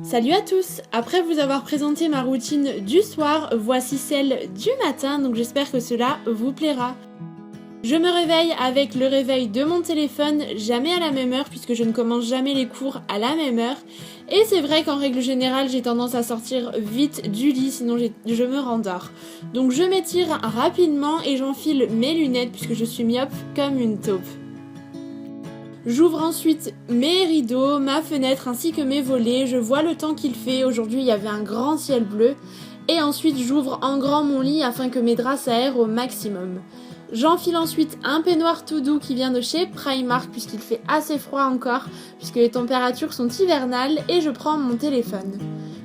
Salut à tous! Après vous avoir présenté ma routine du soir, voici celle du matin, donc j'espère que cela vous plaira. Je me réveille avec le réveil de mon téléphone, jamais à la même heure puisque je ne commence jamais les cours à la même heure. Et c'est vrai qu'en règle générale, j'ai tendance à sortir vite du lit, sinon je me rendors. Donc je m'étire rapidement et j'enfile mes lunettes puisque je suis myope comme une taupe. J'ouvre ensuite mes rideaux, ma fenêtre ainsi que mes volets, je vois le temps qu'il fait, aujourd'hui il y avait un grand ciel bleu, et ensuite j'ouvre en grand mon lit afin que mes draps s'aèrent au maximum. J'enfile ensuite un peignoir tout doux qui vient de chez Primark puisqu'il fait assez froid encore, puisque les températures sont hivernales, et je prends mon téléphone.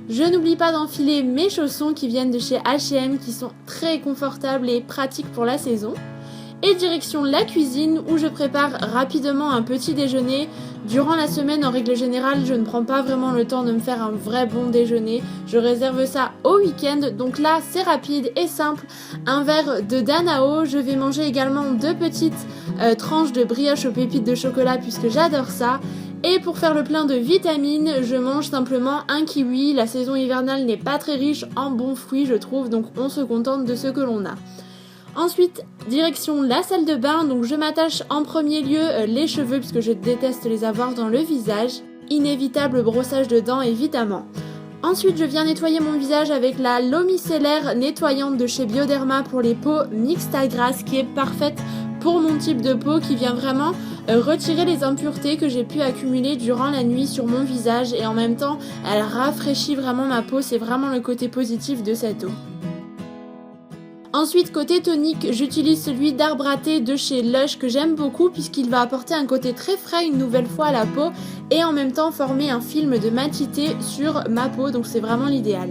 Je n'oublie pas d'enfiler mes chaussons qui viennent de chez H&M qui sont très confortables et pratiques pour la saison. Et direction la cuisine où je prépare rapidement un petit déjeuner. Durant la semaine, en règle générale, je ne prends pas vraiment le temps de me faire un vrai bon déjeuner. Je réserve ça au week-end, donc là c'est rapide et simple. Un verre de Danao, je vais manger également 2 petites tranches de brioche aux pépites de chocolat puisque j'adore ça. Et pour faire le plein de vitamines, je mange simplement un kiwi. La saison hivernale n'est pas très riche en bons fruits je trouve, donc on se contente de ce que l'on a. Ensuite, direction la salle de bain, donc je m'attache en premier lieu les cheveux puisque je déteste les avoir dans le visage. Inévitable brossage de dents évidemment. Ensuite, je viens nettoyer mon visage avec la L'Eau micellaire nettoyante de chez Bioderma pour les peaux mixtes à grasse qui est parfaite pour mon type de peau, qui vient vraiment retirer les impuretés que j'ai pu accumuler durant la nuit sur mon visage, et en même temps elle rafraîchit vraiment ma peau, c'est vraiment le côté positif de cette eau. Ensuite, côté tonique, j'utilise celui d'arbre à thé de chez Lush que j'aime beaucoup puisqu'il va apporter un côté très frais une nouvelle fois à la peau et en même temps former un film de matité sur ma peau, donc c'est vraiment l'idéal.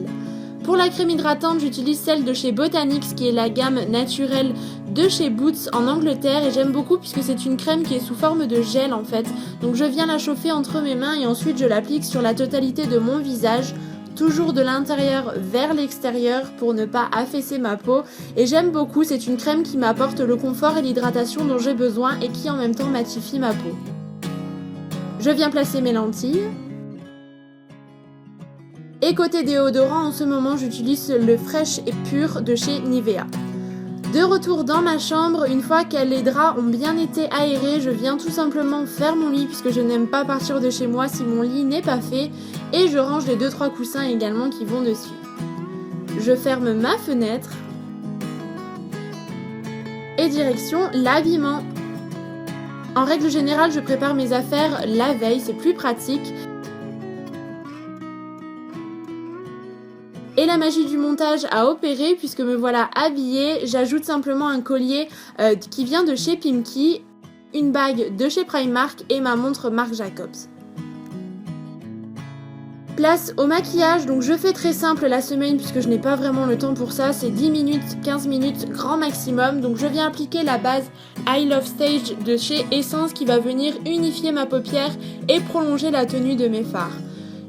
Pour la crème hydratante, j'utilise celle de chez Botanix qui est la gamme naturelle de chez Boots en Angleterre, et j'aime beaucoup puisque c'est une crème qui est sous forme de gel en fait. Donc je viens la chauffer entre mes mains et ensuite je l'applique sur la totalité de mon visage, toujours de l'intérieur vers l'extérieur pour ne pas affaisser ma peau, et j'aime beaucoup, c'est une crème qui m'apporte le confort et l'hydratation dont j'ai besoin et qui en même temps matifie ma peau. Je viens placer mes lentilles. Et côté déodorant, en ce moment j'utilise le Fresh et Pur de chez Nivea. De retour dans ma chambre, une fois que les draps ont bien été aérés, je viens tout simplement faire mon lit puisque je n'aime pas partir de chez moi si mon lit n'est pas fait, et je range les 2-3 coussins également qui vont dessus. Je ferme ma fenêtre et direction l'habillement. En règle générale, je prépare mes affaires la veille, c'est plus pratique. Et la magie du montage a opéré puisque me voilà habillée. J'ajoute simplement un collier qui vient de chez Pimki, une bague de chez Primark et ma montre Marc Jacobs. Place au maquillage, donc je fais très simple la semaine puisque je n'ai pas vraiment le temps pour ça, c'est 10 minutes, 15 minutes grand maximum. Donc je viens appliquer la base I Love Stage de chez Essence qui va venir unifier ma paupière et prolonger la tenue de mes fards.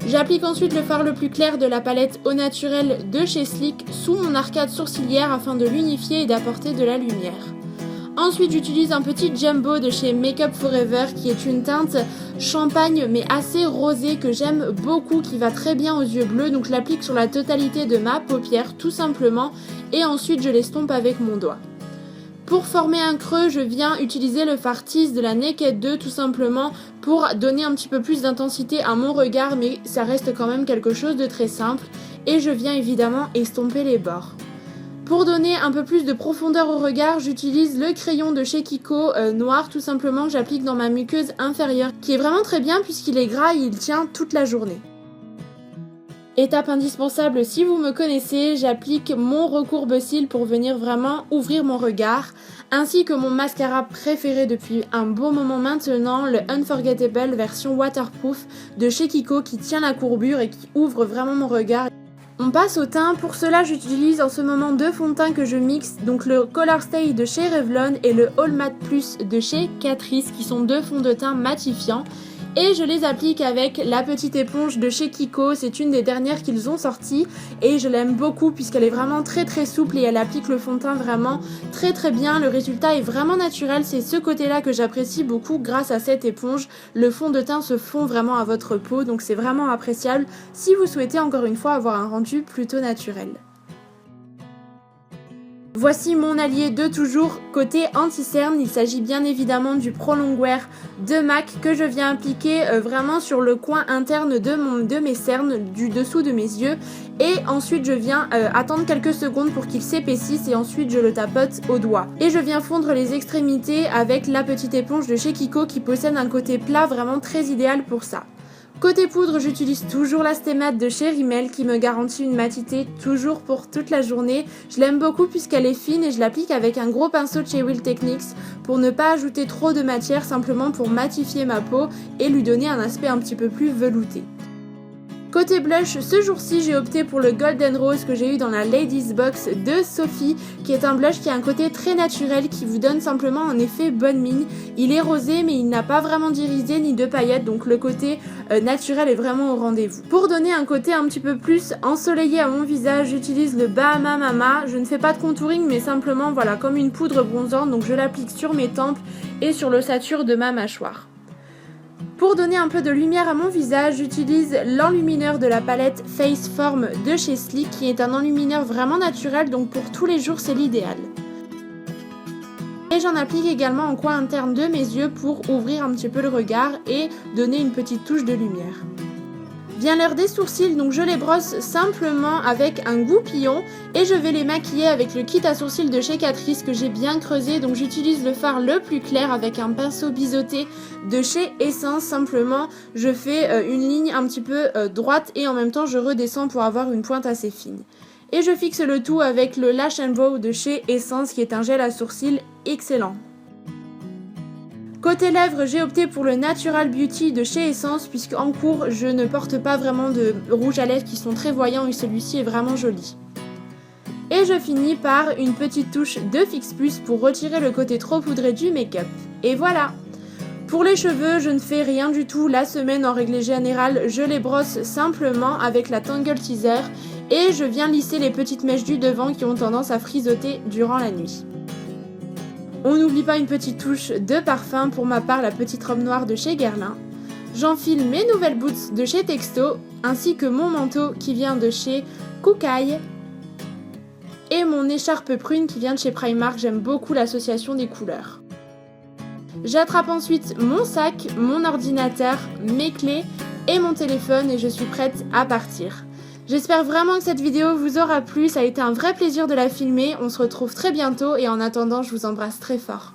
J'applique ensuite le fard le plus clair de la palette Au Naturel de chez Sleek sous mon arcade sourcilière afin de l'unifier et d'apporter de la lumière. Ensuite, j'utilise un petit jumbo de chez Makeup Forever qui est une teinte champagne mais assez rosée que j'aime beaucoup, qui va très bien aux yeux bleus. Donc je l'applique sur la totalité de ma paupière tout simplement et ensuite je l'estompe avec mon doigt. Pour former un creux, je viens utiliser le fard Tease de la Naked 2 tout simplement pour donner un petit peu plus d'intensité à mon regard, mais ça reste quand même quelque chose de très simple, et je viens évidemment estomper les bords. Pour donner un peu plus de profondeur au regard, j'utilise le crayon de chez Kiko noir tout simplement que j'applique dans ma muqueuse inférieure, qui est vraiment très bien puisqu'il est gras et il tient toute la journée. Étape indispensable si vous me connaissez, j'applique mon recourbe-cils pour venir vraiment ouvrir mon regard, ainsi que mon mascara préféré depuis un bon moment maintenant, le Unforgettable version waterproof de chez Kiko qui tient la courbure et qui ouvre vraiment mon regard. On passe au teint, pour cela j'utilise en ce moment 2 fonds de teint que je mixe, donc le Color Stay de chez Revlon et le All Matte Plus de chez Catrice qui sont 2 fonds de teint matifiants. Et je les applique avec la petite éponge de chez Kiko, c'est une des dernières qu'ils ont sorties et je l'aime beaucoup puisqu'elle est vraiment très souple et elle applique le fond de teint vraiment très bien. Le résultat est vraiment naturel, c'est ce côté-là que j'apprécie beaucoup grâce à cette éponge. Le fond de teint se fond vraiment à votre peau, donc c'est vraiment appréciable si vous souhaitez encore une fois avoir un rendu plutôt naturel. Voici mon allié de toujours côté anti-cerne, il s'agit bien évidemment du Pro Longwear de MAC que je viens appliquer vraiment sur le coin interne de mes cernes, du dessous de mes yeux, et ensuite je viens attendre quelques secondes pour qu'il s'épaississe et ensuite je le tapote au doigt. Et je viens fondre les extrémités avec la petite éponge de chez Kiko qui possède un côté plat vraiment très idéal pour ça. Côté poudre, j'utilise toujours la Stay Matte de chez Rimmel qui me garantit une matité toujours pour toute la journée. Je l'aime beaucoup puisqu'elle est fine et je l'applique avec un gros pinceau de chez Will Techniques pour ne pas ajouter trop de matière, simplement pour matifier ma peau et lui donner un aspect un petit peu plus velouté. Côté blush, ce jour-ci j'ai opté pour le Golden Rose que j'ai eu dans la Ladies Box de Sophie, qui est un blush qui a un côté très naturel qui vous donne simplement un effet bonne mine. Il est rosé mais il n'a pas vraiment d'irisé ni de paillettes, donc le côté naturel est vraiment au rendez-vous. Pour donner un côté un petit peu plus ensoleillé à mon visage, j'utilise le Bahama Mama. Je ne fais pas de contouring mais simplement voilà comme une poudre bronzante, donc je l'applique sur mes tempes et sur l'ossature de ma mâchoire. Pour donner un peu de lumière à mon visage, j'utilise l'enlumineur de la palette Face Form de chez Sleek qui est un enlumineur vraiment naturel, donc pour tous les jours c'est l'idéal. Et j'en applique également en coin interne de mes yeux pour ouvrir un petit peu le regard et donner une petite touche de lumière. Vient l'heure des sourcils, donc je les brosse simplement avec un goupillon et je vais les maquiller avec le kit à sourcils de chez Catrice que j'ai bien creusé. Donc j'utilise le fard le plus clair avec un pinceau biseauté de chez Essence. Simplement je fais une ligne un petit peu droite et en même temps je redescends pour avoir une pointe assez fine. Et je fixe le tout avec le Lash & Brow de chez Essence qui est un gel à sourcils excellent. Côté lèvres, j'ai opté pour le Natural Beauty de chez Essence puisque en cours je ne porte pas vraiment de rouge à lèvres qui sont très voyants et celui-ci est vraiment joli. Et je finis par une petite touche de Fix Plus pour retirer le côté trop poudré du make-up. Et voilà! Pour les cheveux, je ne fais rien du tout la semaine en règle générale, je les brosse simplement avec la Tangle Teaser et je viens lisser les petites mèches du devant qui ont tendance à frisoter durant la nuit. On n'oublie pas une petite touche de parfum, pour ma part la petite robe noire de chez Guerlain. J'enfile mes nouvelles boots de chez Texto, ainsi que mon manteau qui vient de chez Kookai. Et mon écharpe prune qui vient de chez Primark, j'aime beaucoup l'association des couleurs. J'attrape ensuite mon sac, mon ordinateur, mes clés et mon téléphone et je suis prête à partir. J'espère vraiment que cette vidéo vous aura plu, ça a été un vrai plaisir de la filmer, on se retrouve très bientôt et en attendant je vous embrasse très fort.